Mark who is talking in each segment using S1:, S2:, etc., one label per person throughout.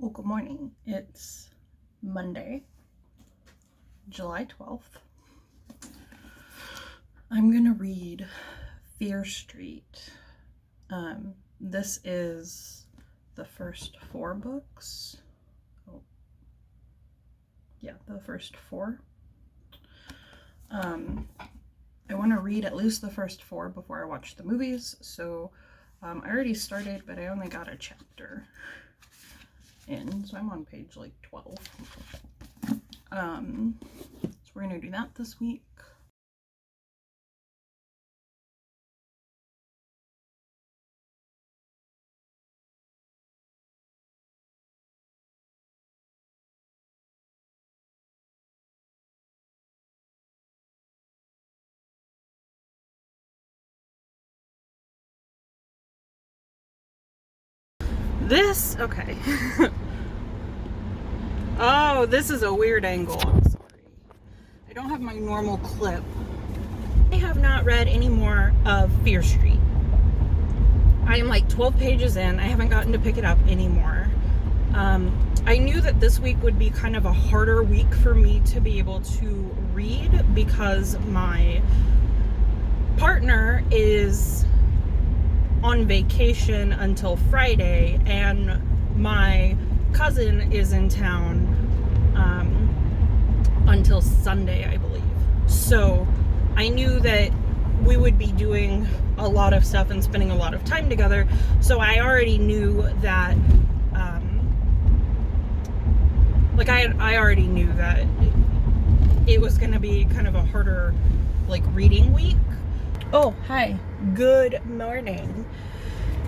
S1: Well, good morning. It's Monday, July 12th. I'm gonna read Fear Street. This is the first 4 books. Oh, yeah, the first 4. I want to read at least the first 4 before I watch the movies, so I already started, but I only got a chapter in, so I'm on page like 12. So we're gonna do that this week. Okay. Oh, this is a weird angle. I'm sorry. I don't have my normal clip. I have not read any more of Fear Street. I am like 12 pages in. I haven't gotten to pick it up anymore. I knew that this week would be kind of a harder week for me to be able to read because my partner is on vacation until Friday and my cousin is in town until Sunday, I believe. So I knew that we would be doing a lot of stuff and spending a lot of time together. So I already knew that, I already knew that it was going to be kind of a harder, reading week. Oh, hi. Good morning.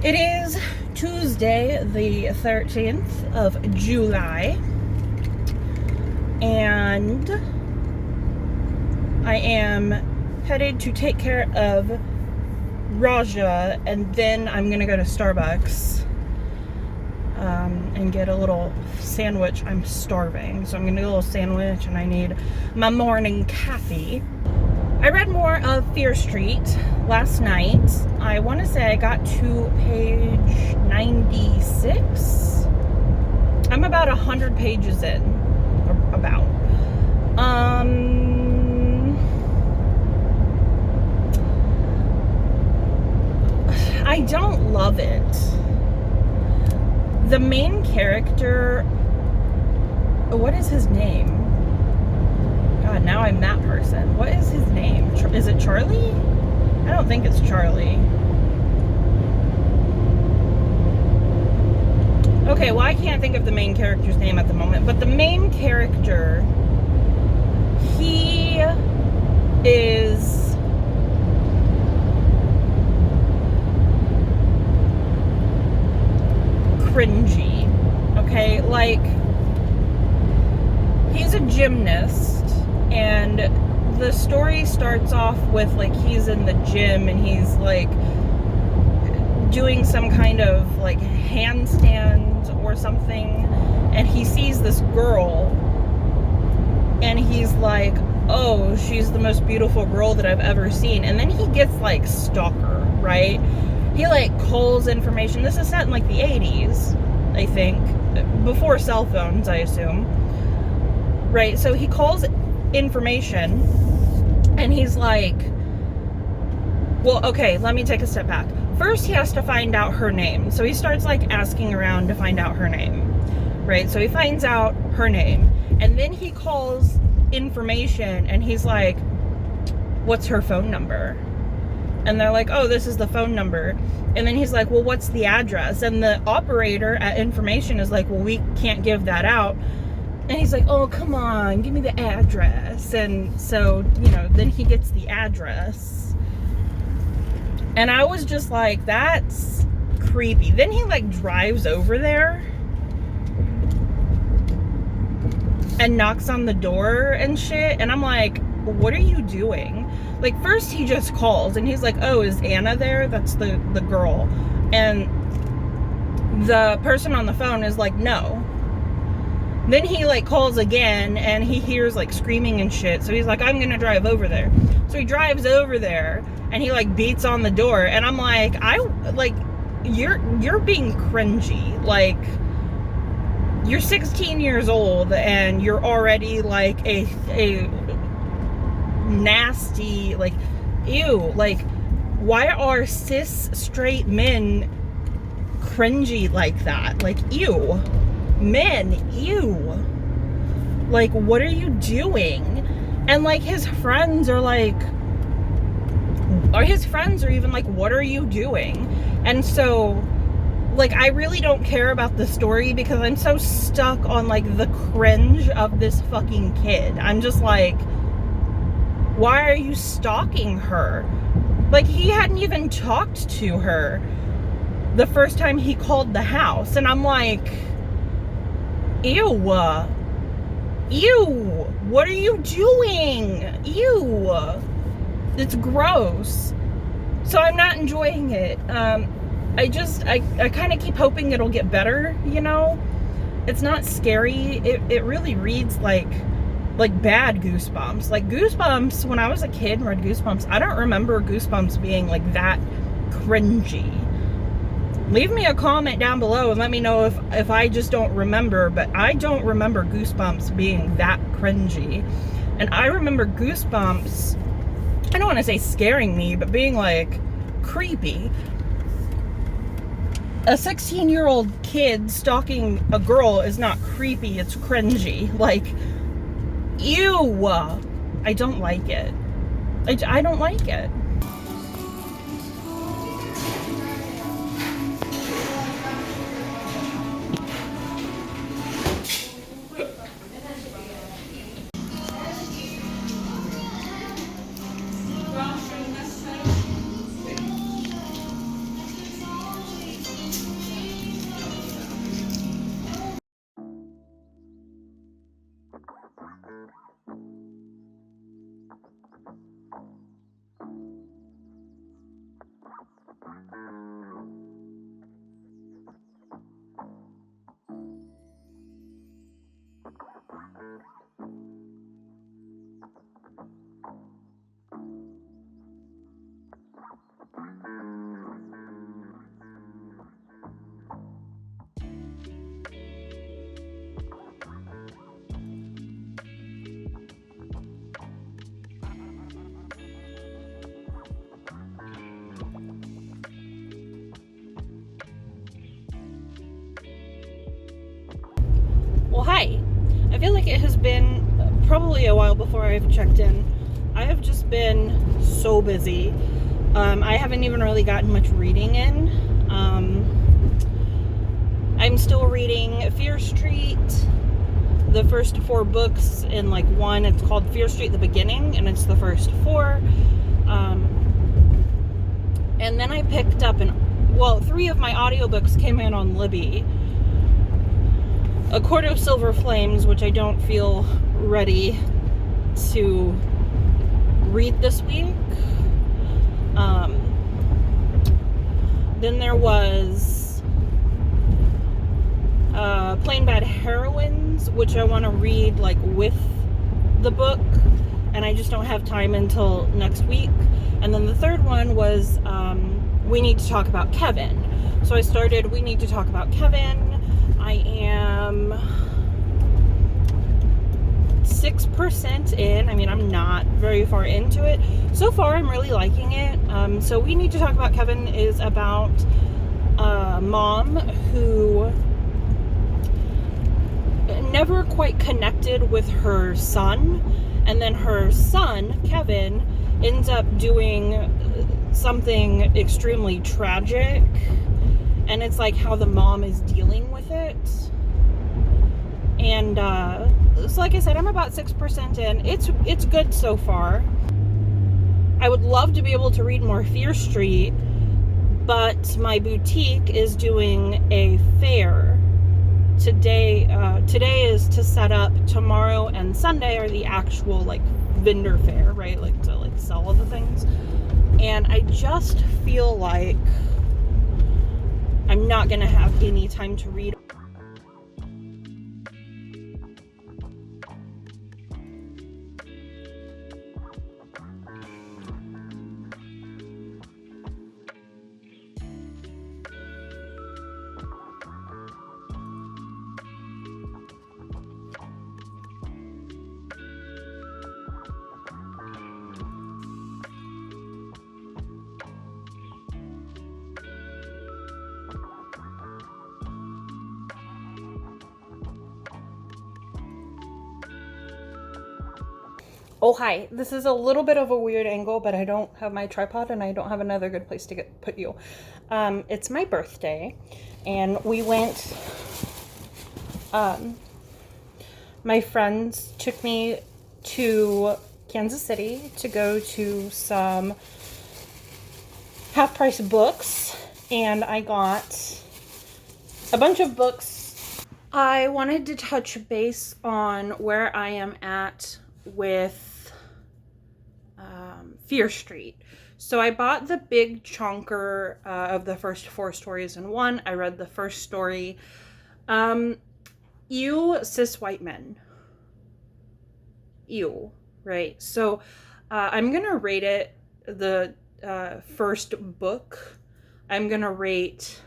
S1: It is Tuesday, the 13th of July, and I am headed to take care of Raja, and then I'm gonna go to Starbucks and get a little sandwich. I'm starving, so I'm gonna get a little sandwich, and I need my morning coffee. I read more of Fear Street last night. I want to say I got to page 96. I'm about 100 pages in, or about. I don't love it. The main character, what is his name? God, now I'm that person. What is his name? Is it Charlie? I don't think it's Charlie. Okay, well, I can't think of the main character's name at the moment, but the main character, he is cringy. Okay, he's a gymnast, and the story starts off with he's in the gym and he's doing some kind of handstand or something, and he sees this girl and he's like, oh, she's the most beautiful girl that I've ever seen. And then he gets stalker, right? He calls information. This is set in the 80s, I think, before cell phones, I assume. Right, so he calls information, and he's like, well, okay, let me take a step back. First, he has to find out her name. So he starts asking around to find out her name, right? So he finds out her name, and then he calls information, and he's like, what's her phone number? And they're like, oh, this is the phone number. And then he's like, well, what's the address? And the operator at information is like, well, we can't give that out. And he's like, oh, come on, give me the address. And so, then he gets the address. And I was just like, that's creepy. Then he drives over there and knocks on the door and shit. And I'm like, what are you doing? First he just calls and he's like, oh, is Anna there? That's the girl. And the person on the phone is like, no. Then he calls again and he hears screaming and shit. So he's like, I'm gonna drive over there. So he drives over there and he beats on the door, and I'm like, you're being cringy. you're 16 years old and you're already like a nasty, like, ew, like, why are cis straight men cringy like that? Like, ew. Men, ew. Like, what are you doing? And like his friends are like, or his friends are even like, what are you doing? And so, like, I really don't care about the story because I'm so stuck on like the cringe of this fucking kid. I'm just like, why are you stalking her? Like, he hadn't even talked to her the first time he called the house. And I'm like, ew. Ew. What are you doing? Ew. It's gross. So I'm not enjoying it. I kind of keep hoping it'll get better, you know? It's not scary. It really reads like bad Goosebumps. Like, Goosebumps, when I was a kid and read Goosebumps, I don't remember Goosebumps being like that cringy. Leave me a comment down below and let me know if I just don't remember, but I don't remember Goosebumps being that cringy. And I remember Goosebumps, I don't want to say scaring me, but being like creepy. A 16-year-old kid stalking a girl is not creepy, it's cringy. Like, ew. I don't like it. I don't like it. Well, hi. I feel like it has been probably a while before I've checked in. I have just been so busy. I haven't even really gotten much reading in. I'm still reading Fear Street, the first 4 books in like one. It's called Fear Street: The Beginning, and it's the first 4. And then I picked up 3 of my audiobooks came in on Libby. A Court of Silver Flames, which I don't feel ready to read this week. Then there was Plain Bad Heroines, which I want to read like with the book, and I just don't have time until next week. And then the third one was We Need to Talk About Kevin. So I started We Need to Talk About Kevin. I am 6% in. I mean, I'm not very far into it. So far, I'm really liking it. So We Need to Talk About Kevin is about a mom who never quite connected with her son. And then her son, Kevin, ends up doing something extremely tragic. And it's like how the mom is dealing with it. And so like I said, I'm about 6% in. It's good so far. I would love to be able to read more Fear Street, but my boutique is doing a fair today. Today is to set up. Tomorrow and Sunday are the actual like vendor fair, right? Like to like sell all the things. And I just feel like I'm not gonna have any time to read. Oh, hi. This is a little bit of a weird angle, but I don't have my tripod and I don't have another good place to put you. It's my birthday, and we went, my friends took me to Kansas City to go to some half-price books, and I got a bunch of books. I wanted to touch base on where I am at with Fear Street. So I bought the big chunker of the first 4 stories in one. I read the first story. You cis white men. Ew, right? So I'm gonna rate it, the first book. I'm gonna rate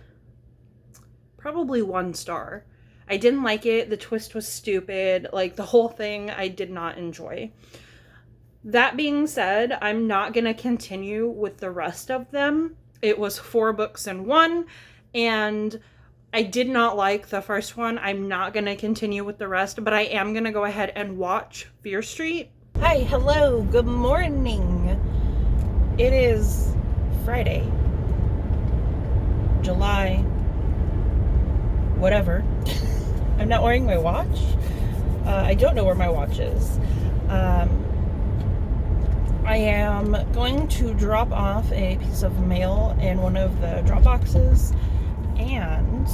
S1: probably 1 star. I didn't like it. The twist was stupid. Like, the whole thing I did not enjoy. That being said, I'm not going to continue with the rest of them. It was 4 books in one, and I did not like the first one. I'm not going to continue with the rest, but I am going to go ahead and watch Fear Street. Hi, hello, good morning. It is Friday, July, whatever. I'm not wearing my watch. I don't know where my watch is. I am going to drop off a piece of mail in one of the drop boxes, and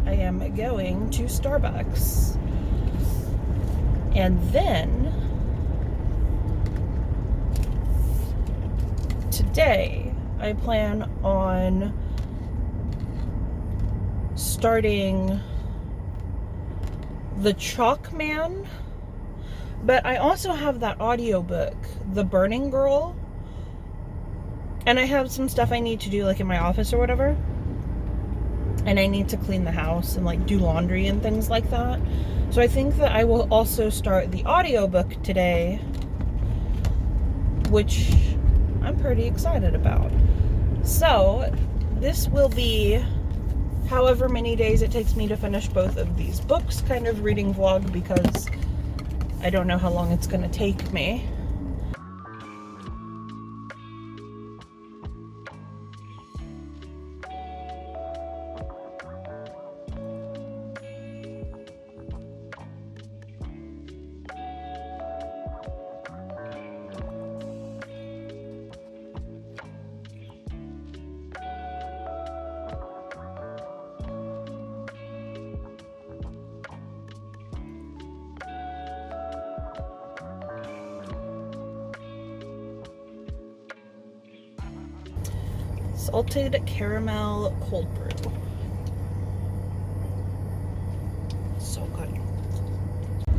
S1: I am going to Starbucks. And then today I plan on starting The Chalk Man. But I also have that audiobook, The Burning Girl. And I have some stuff I need to do, like, in my office or whatever. And I need to clean the house and, like, do laundry and things like that. So I think that I will also start the audiobook today, which I'm pretty excited about. So this will be however many days it takes me to finish both of these books, kind of reading vlog, because I don't know how long it's going to take me. Salted caramel cold brew. So good.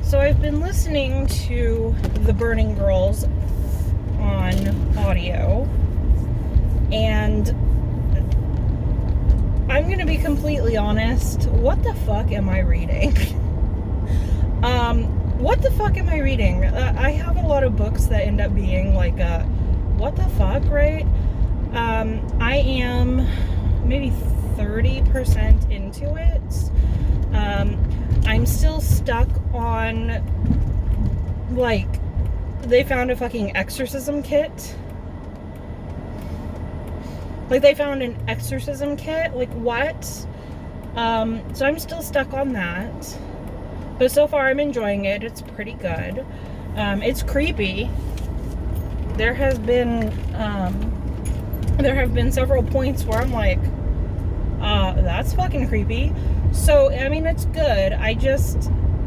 S1: So I've been listening to The Burning Girls on audio, and I'm gonna be completely honest. What the fuck am I reading? What the fuck am I reading? I have a lot of books that end up being like what the fuck, right? I am maybe 30% into it. I'm still stuck on, like, they found a fucking exorcism kit. Like, they found an exorcism kit. Like, what? So I'm still stuck on that. But so far I'm enjoying it. It's pretty good. It's creepy. There have been several points where I'm like, that's fucking creepy. So, I mean, it's good.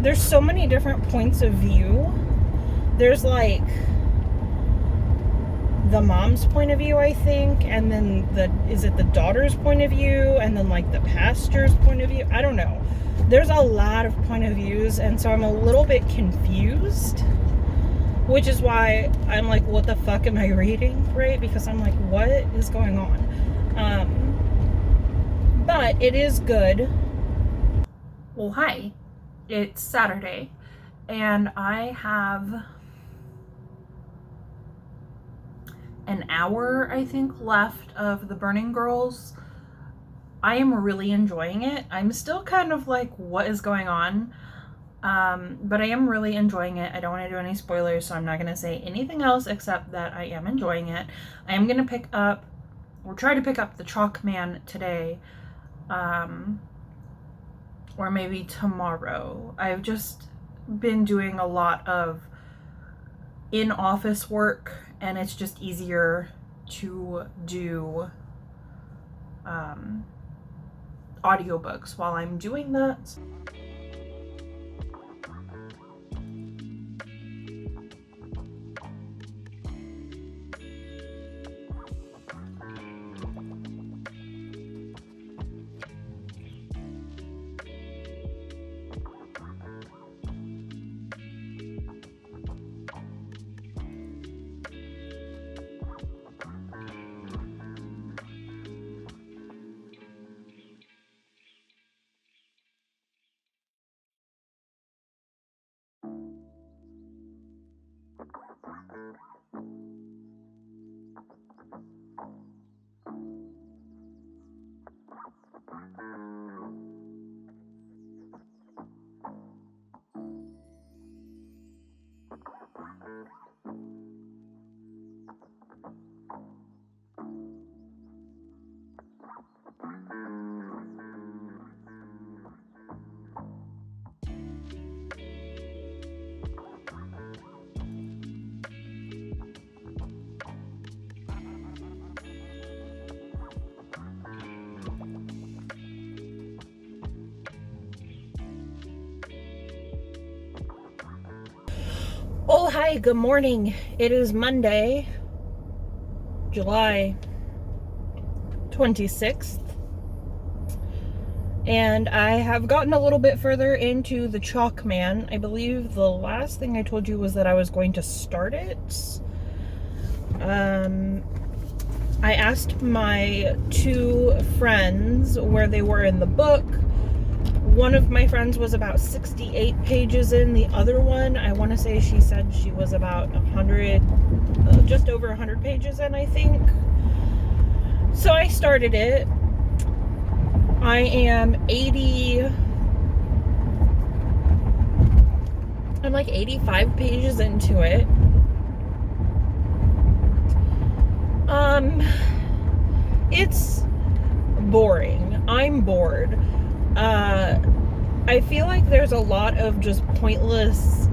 S1: There's so many different points of view. There's, like, the mom's point of view, I think, and then is it the daughter's point of view, and then, like, the pastor's point of view? I don't know. There's a lot of point of views, and so I'm a little bit confused. Which is why I'm like, what the fuck am I reading, right? Because I'm like, what is going on? But it is good. Well, hi. It's Saturday, and I have an hour, I think, left of The Burning Girls. I am really enjoying it. I'm still kind of like, what is going on? But I am really enjoying it. I don't want to do any spoilers, so I'm not going to say anything else except that I am enjoying it. I am going to pick up, or try to pick up the Chalk Man today, or maybe tomorrow. I've just been doing a lot of in-office work, and it's just easier to do audiobooks while I'm doing that. Oh, hi, good morning. It is Monday, July 26th, and I have gotten a little bit further into the Chalk Man. I believe the last thing I told you was that I was going to start it. I asked my two friends where they were in the book. One of my friends was about 68 pages in. The other one, I want to say she said she was about 100, just over 100 pages in, I think. So I started it. I am I'm like 85 pages into it. It's boring. I'm bored. I feel like there's a lot of just pointless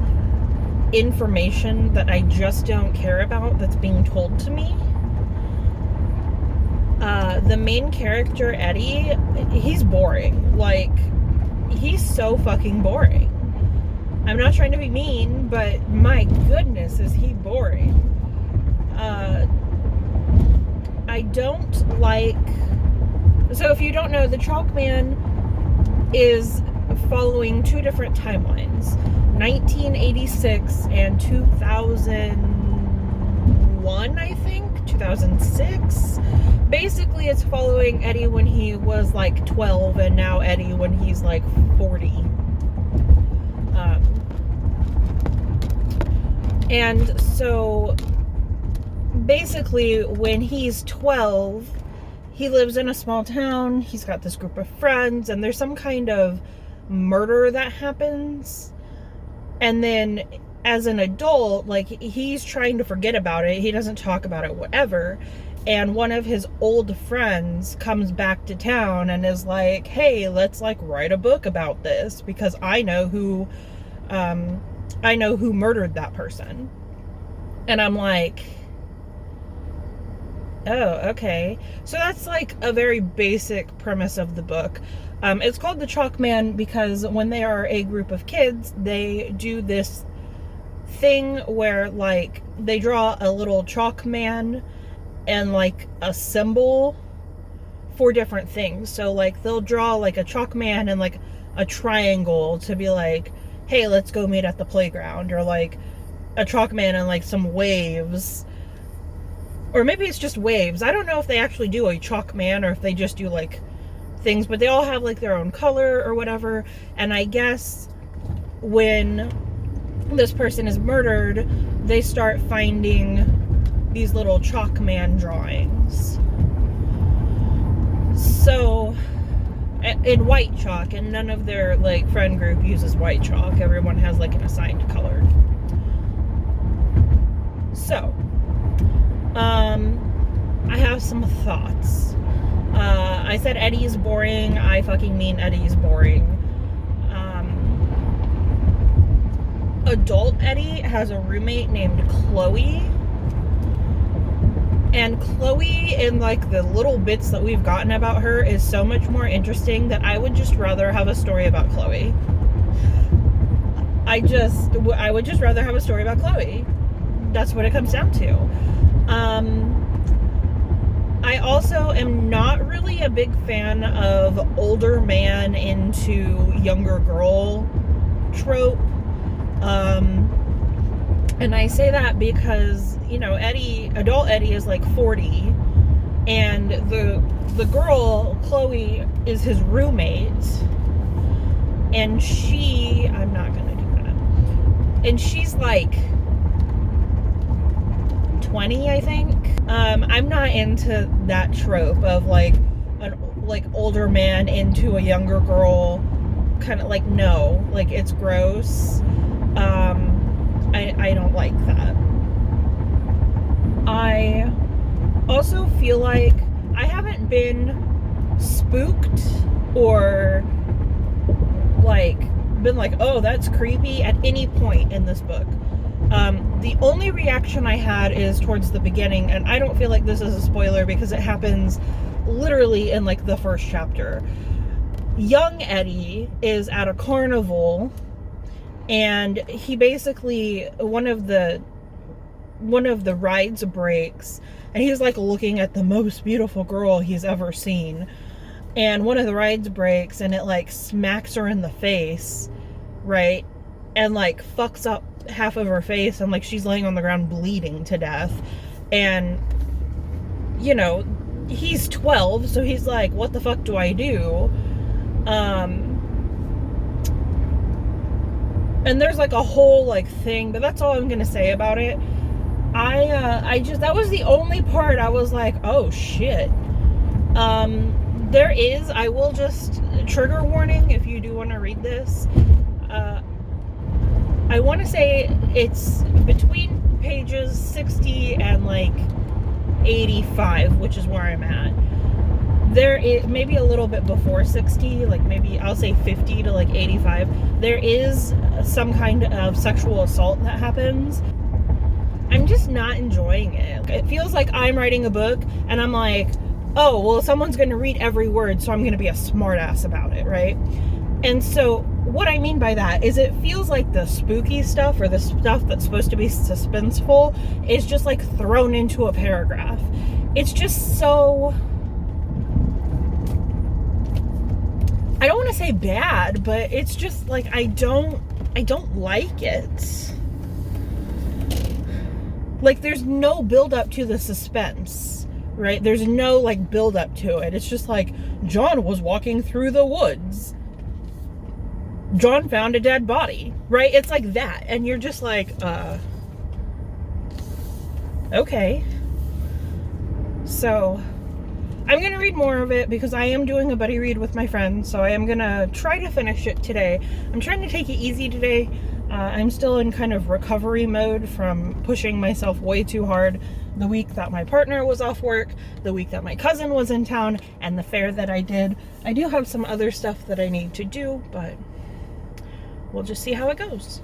S1: information that I just don't care about that's being told to me. The main character, Eddie, he's boring. Like, he's so fucking boring. I'm not trying to be mean, but my goodness, is he boring. I don't like... So if you don't know, the Chalk Man is following two different timelines, 1986 and 2001, I think, 2006. Basically, it's following Eddie when he was like 12 and now Eddie when he's like 40. And so basically when he's 12, he lives in a small town, he's got this group of friends, and there's some kind of murder that happens. And then as an adult, like, he's trying to forget about it, he doesn't talk about it, whatever. And one of his old friends comes back to town and is like, hey, let's like write a book about this because I know who murdered that person. And I'm like, oh, okay. So that's like a very basic premise of the book. It's called The Chalk Man because when they are a group of kids, they do this thing where like they draw a little chalk man and like a symbol for different things. So like they'll draw like a chalk man and like a triangle to be like, hey, let's go meet at the playground, or like a chalk man and like some waves. Or maybe it's just waves. I don't know if they actually do a chalk man or if they just do like things, but they all have like their own color or whatever. And I guess when this person is murdered, they start finding these little chalk man drawings. So in white chalk, and none of their like friend group uses white chalk. Everyone has like an assigned color. So, I have some thoughts. I said Eddie's boring. I fucking mean Eddie's boring. Adult Eddie has a roommate named Chloe. And Chloe, in like the little bits that we've gotten about her, is so much more interesting that I would just rather have a story about Chloe. I would just rather have a story about Chloe. That's what it comes down to. I also am not really a big fan of older man into younger girl trope. And I say that because, you know, adult Eddie is like 40, and the girl, Chloe, is his roommate, and I'm not gonna do that, and she's like 20, I think. I'm not into that trope of like an older man into a younger girl, kind of like, no, like, it's gross. I don't like that. I also feel like I haven't been spooked or like been like, oh, that's creepy at any point in this book. The only reaction I had is towards the beginning, and I don't feel like this is a spoiler because it happens literally in like the first chapter. Young Eddie is at a carnival, and he basically, one of the rides breaks, and he's like looking at the most beautiful girl he's ever seen, and one of the rides breaks, and it like smacks her in the face, right, and like fucks up half of her face, and like she's laying on the ground bleeding to death. And you know, he's 12, so he's like, what the fuck do I do? And there's like a whole like thing, but that's all I'm gonna say about it. That was the only part I was like, oh shit. I will just, trigger warning if you do want to read this. I want to say it's between pages 60 and like 85, which is where I'm at. There is maybe a little bit before 60, like maybe I'll say 50 to like 85. There is some kind of sexual assault that happens. I'm just not enjoying it. It feels like I'm writing a book and I'm like, oh, well, someone's going to read every word, so I'm going to be a smartass about it, right? And so what I mean by that is it feels like the spooky stuff, or the stuff that's supposed to be suspenseful, is just like thrown into a paragraph. It's just so, I don't want to say bad, but it's just like, I don't like it. Like, there's no build up to the suspense, right? There's no like build up to it. It's just like, John was walking through the woods. John found a dead body, right? It's like that. And you're just like, okay. So I'm going to read more of it because I am doing a buddy read with my friend. So I am going to try to finish it today. I'm trying to take it easy today. I'm still in kind of recovery mode from pushing myself way too hard the week that my partner was off work, the week that my cousin was in town, and the fair that I did. I do have some other stuff that I need to do, but we'll just see how it goes.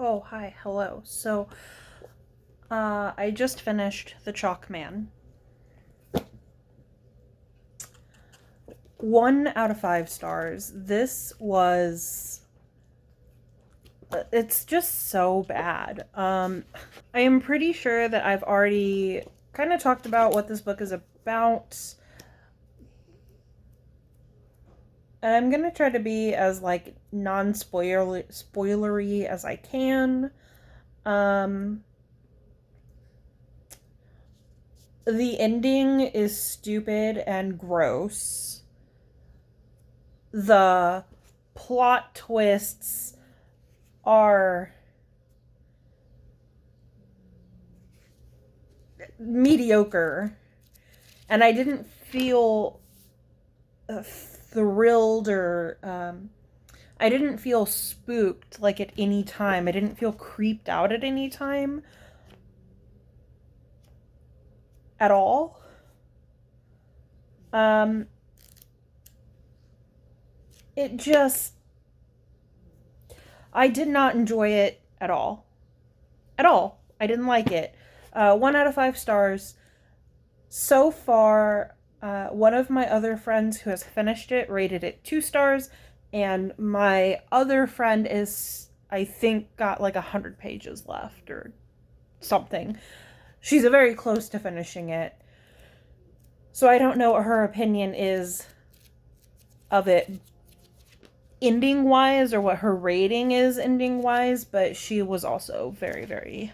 S1: Oh, hi, hello. So, I just finished The Chalk Man. 1 out of 5 stars. This was... It's just so bad. I am pretty sure that I've already kind of talked about what this book is about. And I'm gonna try to be as, like, non-spoilery as I can. The ending is stupid and gross. The plot twists are mediocre. And I didn't feel thrilled or I didn't feel spooked like at any time. I didn't feel creeped out at any time at all. It just, I did not enjoy it at all. At all. I didn't like it. 1 out of 5 stars. So far, one of my other friends who has finished it rated it 2 stars, and my other friend is, I think, got like 100 pages left or something. She's very close to finishing it. So I don't know what her opinion is of it ending-wise or what her rating is ending-wise, but she was also very, very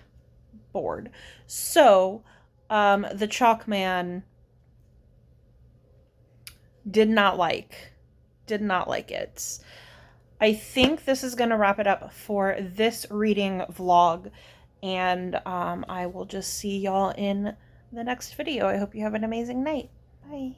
S1: bored. So, The Chalk Man did not like it. I think this is going to wrap it up for this reading vlog, and I will just see y'all in the next video. I hope you have an amazing night. Bye.